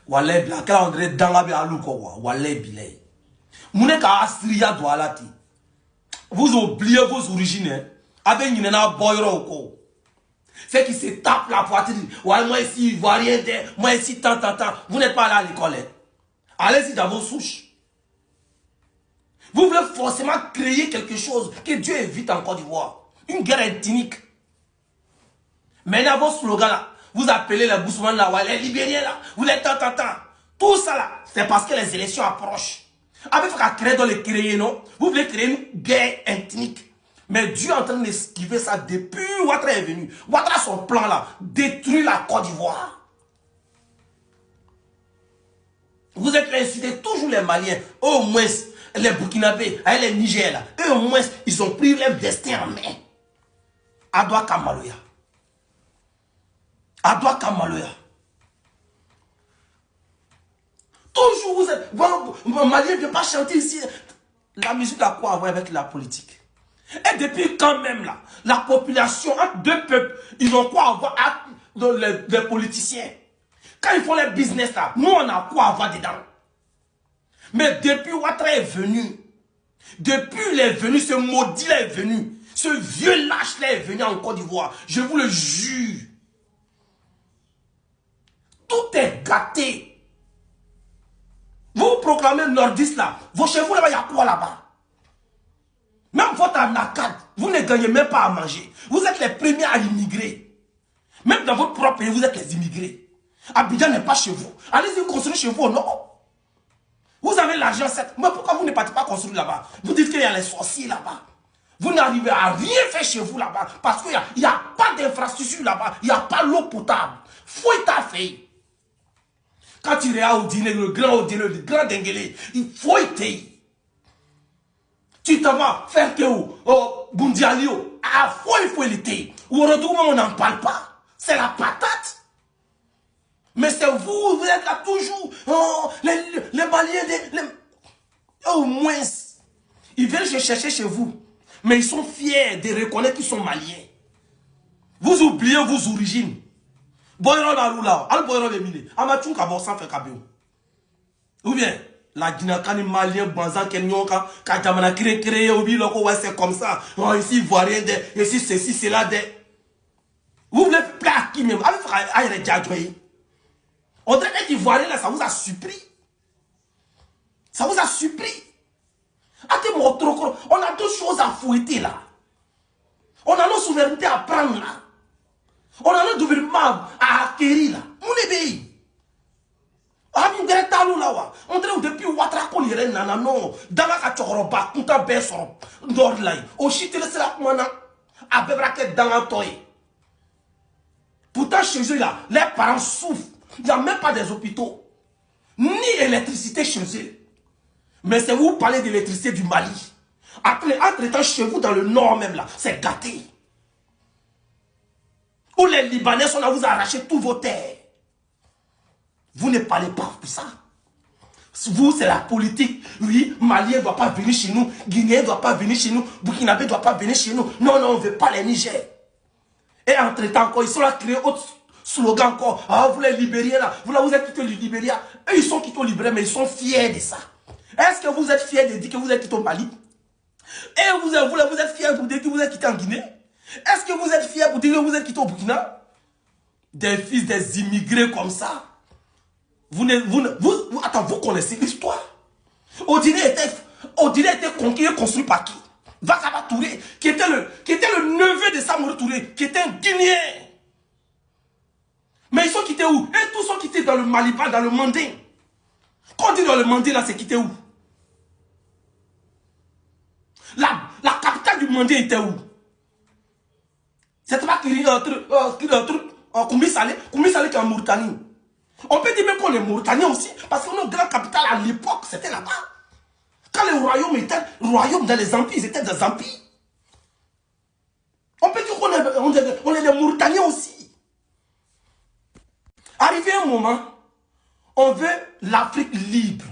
Walay bila kala André dangabe alu ko wa walay bilay. Mune ka asriya do alati. Vous oubliez vos origines. Avec une boyro ko. C'est qui se tape la poitrine. Ouais, moi ici ivoirien, moi ici tant. Vous n'êtes pas là à l'école. Allez-y dans vos souches. Vous voulez forcément créer quelque chose que Dieu évite en Côte d'Ivoire. Une guerre ethnique. Maintenant, vos slogans là, vous appelez les Boussoumans là, les Libériens là, vous les tant. Tout ça là, c'est parce que les élections approchent. Avec ce qu'on crée dans les créer, non? Vous voulez créer une guerre ethnique. Mais Dieu est en train d'esquiver ça depuis Ouattara est venu. Ouattara, son plan là, détruit la Côte d'Ivoire. Vous êtes incité toujours les Maliens, au moins les Burkinabés, les Niger là, eux au moins ils ont pris leur destin en main. Adoua Kamaloya. Adoua Kamaloya. Toujours vous êtes. Malien ne peut pas chanter ici. La musique a quoi à voir avec la politique? Et depuis quand même là, la population entre deux peuples, ils ont quoi à voir avec les politiciens? Quand ils font les business là, nous on a quoi à voir dedans? Mais depuis Ouattara est venu, depuis il est venu, ce maudit là est venu, ce vieux lâche là est venu en Côte d'Ivoire, je vous le jure. Tout est gâté. Vous proclamez nordiste là, vos chez vous là-bas, il y a quoi là-bas? Même votre anacade, vous ne gagnez même pas à manger. Vous êtes les premiers à immigrer. Même dans votre propre pays, vous êtes les immigrés. Abidjan n'est pas chez vous. Allez-y construire chez vous, non? Vous avez l'argent, certes. Mais pourquoi vous ne partez pas construire là-bas? Vous dites qu'il y a les sorciers là-bas. Vous n'arrivez à rien faire chez vous là-bas. Parce qu'il n'y a pas d'infrastructure là-bas. Il n'y a pas l'eau potable. Faut ta fait. Quand tu iras au dîner, le grand denguelé, il faut être. Tu t'en vas faire que au Bundialio, à fois il faut l'été. Ou au retour, on n'en parle pas. C'est la patate. Mais c'est vous, vous êtes là toujours. Oh, les Maliens, au moins, ils viennent se chercher chez vous. Mais ils sont fiers de reconnaître qu'ils sont Maliens. Vous oubliez vos origines. Boyron la roula, al boyron le mine. Amachou ka borsan fait kabéo. Ou bien, la Guinakani malien banzan kenyonka, ka jamana créé, obi loko, ouais, c'est comme ça. Oh, ici, ivoirien, ici, ceci, cela, vous voulez plaire à qui même? Avec Djadjoye. On dirait que l'ivoirien là, ça vous a surpris. Ça vous a surpris. On a deux choses à fouetter là. On a nos souverainetés à prendre là. On a notre gouvernement à acquérir là. Mon bébé. On dirait depuis Ouattara qu'on irait nanano. Dans la kachoroba, kunta besoro. Nordlay. Au chitele c'est la kumana. A bebraket dans la toy. Pourtant chez eux là, les parents souffrent. Il n'y a même pas des hôpitaux. Ni électricité chez eux. Mais c'est vous parlez d'électricité du Mali. Entre-temps chez vous dans le nord même là, c'est gâté. Où les Libanais sont là, vous arrachez tous vos terres. Vous ne parlez pas pour ça. Vous, c'est la politique. Oui, Malien ne doit pas venir chez nous. Guinéen ne doit pas venir chez nous. Burkinabé ne doit pas venir chez nous. Non, on ne veut pas les Niger. Et entre-temps encore, ils sont là créés autre slogan encore. Ah, vous les Libériens là. Vous êtes quittés le Libéria. Eux, ils sont quittés au Libéria, mais ils sont fiers de ça. Est-ce que vous êtes fiers de dire que vous êtes quittés au Mali? Et vous êtes fiers de dire que vous êtes quittés en Guinée? Est-ce que vous êtes fiers pour dire que vous êtes quittés au Burkina? Des fils des immigrés comme ça. Attends, vous connaissez l'histoire. Odile était conquis et construit par qui? Vakaba Touré, qui était le neveu de Samori Touré, qui était un Guinéen. Mais ils sont quittés où? Et tous sont quittés dans le Maliba, dans le Mandin. Quand on dit dans le Mandin, là, c'est quitté où? La capitale du Mandin était où? C'était pas Koumbi Salé qui est en Mauritanie. On peut dire même qu'on est Mauritanien aussi, parce que notre grande capitale à l'époque, c'était là-bas. Quand les royaumes étaient royaumes dans les empires, ils étaient des empires. On peut dire qu'on est des Mauritaniens aussi. Arrivé un moment, on veut l'Afrique libre.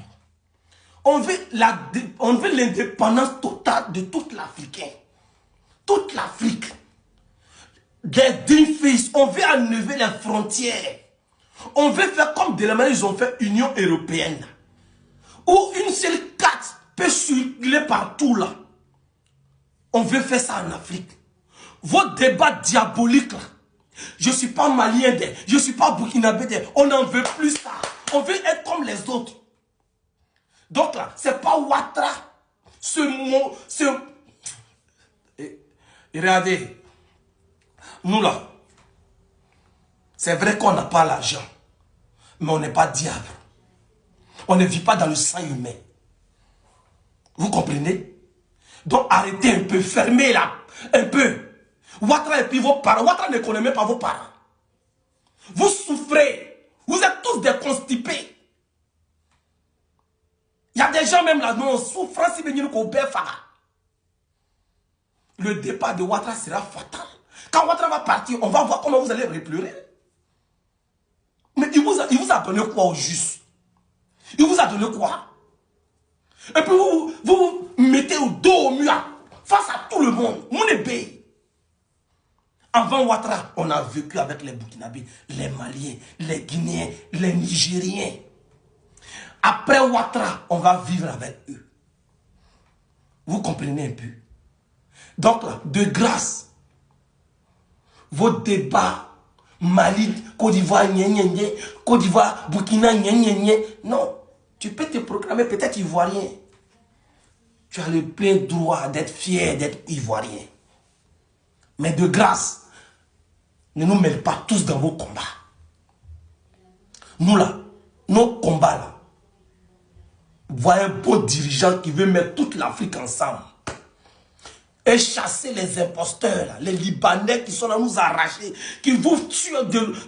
On veut l'indépendance totale de toute l'Africain. Toute l'Afrique. Des dignes fils, on veut enlever les frontières. On veut faire comme de la manière ils ont fait Union Européenne. Où une seule carte peut circuler partout là. On veut faire ça en Afrique. Vos débats diaboliques là. Je ne suis pas malien, je ne suis pas burkinabé, on n'en veut plus ça. On veut être comme les autres. Donc là, ce n'est pas Ouattara. Ce mot, Et regardez, nous là, c'est vrai qu'on n'a pas l'argent, mais on n'est pas diable. On ne vit pas dans le sang humain. Vous comprenez? Donc arrêtez un peu, fermez là, un peu. Ouattara et puis vos parents. Ouattara ne connaît même pas vos parents. Vous souffrez. Vous êtes tous des constipés. Il y a des gens même là, nous on souffre. Le départ de Ouattara sera fatal. Quand Ouattara va partir, on va voir comment vous allez repleurer. Mais il vous a donné quoi au juste? Il vous a donné quoi? Et puis vous mettez au dos au mur face à tout le monde. Mon ébé. Avant Ouattara, on a vécu avec les Burkinabés, les Maliens, les Guinéens, les Nigériens. Après Ouattara, on va vivre avec eux. Vous comprenez un peu? Donc là, de grâce, vos débats, Mali, Côte d'Ivoire, Côte d'Ivoire, Burkina, non, tu peux te proclamer peut-être ivoirien. Tu as le plein droit d'être fier d'être ivoirien. Mais de grâce, ne nous mêlez pas tous dans vos combats. Nous là, nos combats là, voyez un beau dirigeant qui veut mettre toute l'Afrique ensemble. Et chasser les imposteurs, là, les Libanais qui sont là nous arracher, qui vous tuent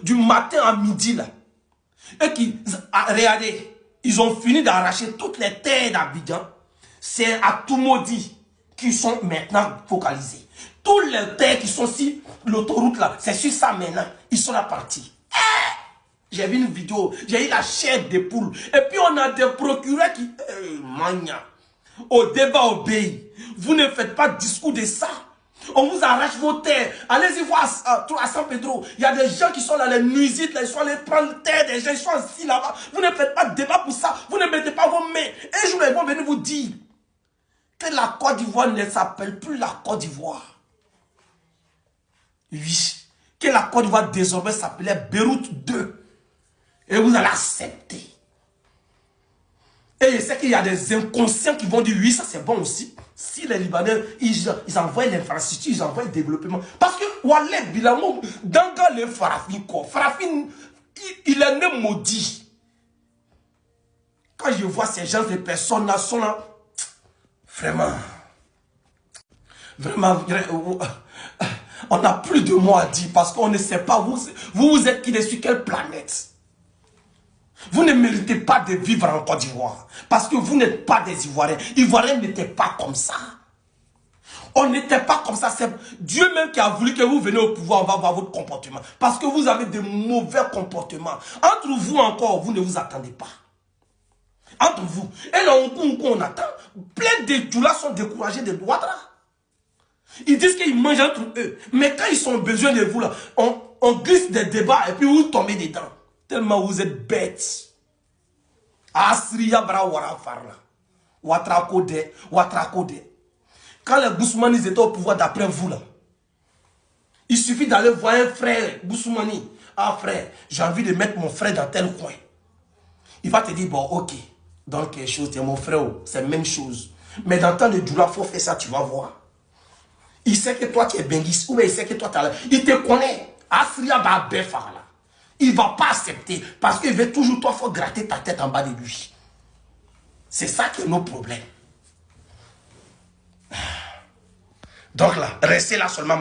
du matin à midi là. Et qui, regardez, ils ont fini d'arracher toutes les terres d'Abidjan. C'est à Toumoudi qui sont maintenant focalisés. Toutes les terres qui sont sur l'autoroute là, c'est sur ça maintenant. Ils sont là partis. J'ai vu une vidéo, j'ai eu la chair des poules. Et puis on a des procureurs qui... mania. Au débat obéi. Vous ne faites pas de discours de ça. On vous arrache vos terres. Allez-y voir à San Pedro. Il y a des gens qui sont là, les nuisites, là, ils sont allés prendre terre des gens, ils sont assis là-bas. Vous ne faites pas de débat pour ça. Vous ne mettez pas vos mains. Un jour, ils vont venir vous dire que la Côte d'Ivoire ne s'appelle plus la Côte d'Ivoire. Oui. Que la Côte d'Ivoire désormais s'appelait Beyrouth 2. Et vous allez accepter. Et je sais qu'il y a des inconscients qui vont dire oui, ça c'est bon aussi. Si les Libanais, ils envoient l'infrastructure, ils envoient le développement. Parce que Wallet Bilamou, dans le Farafin, Farafin, il est né maudit. Quand je vois ces gens, ces personnes-là sont là, vraiment, on n'a plus de mots à dire parce qu'on ne sait pas, vous êtes qui sur quelle planète. Vous ne méritez pas de vivre en Côte d'Ivoire. Parce que vous n'êtes pas des Ivoiriens. Ivoiriens n'étaient pas comme ça. On n'était pas comme ça. C'est Dieu même qui a voulu que vous veniez au pouvoir. On va voir votre comportement. Parce que vous avez de mauvais comportements. Entre vous encore, vous ne vous attendez pas. Entre vous. Et là, on attend. Plein de Djoula sont découragés de Ouattara. Ils disent qu'ils mangent entre eux. Mais quand ils ont besoin de vous, là, on glisse des débats et puis vous tombez dedans. Tellement vous êtes bêtes. Asriya bra wara farla. Ouattara Kode. Quand les Boussoumani étaient au pouvoir d'après vous là, il suffit d'aller voir un frère Boussoumani. Ah frère, j'ai envie de mettre mon frère dans tel coin. Il va te dire bon ok, dans quelque chose, c'est mon frère, c'est la même chose. Mais dans le temps de Djoula, il faut faire ça, tu vas voir. Il sait que toi tu es benguiste, ou bien il sait que toi tu es... Il te connaît. Asriya bra farla. Il ne va pas accepter parce qu'il veut toujours, toi, il faut gratter ta tête en bas de lui. C'est ça qui est nos problèmes. Donc là, restez là seulement.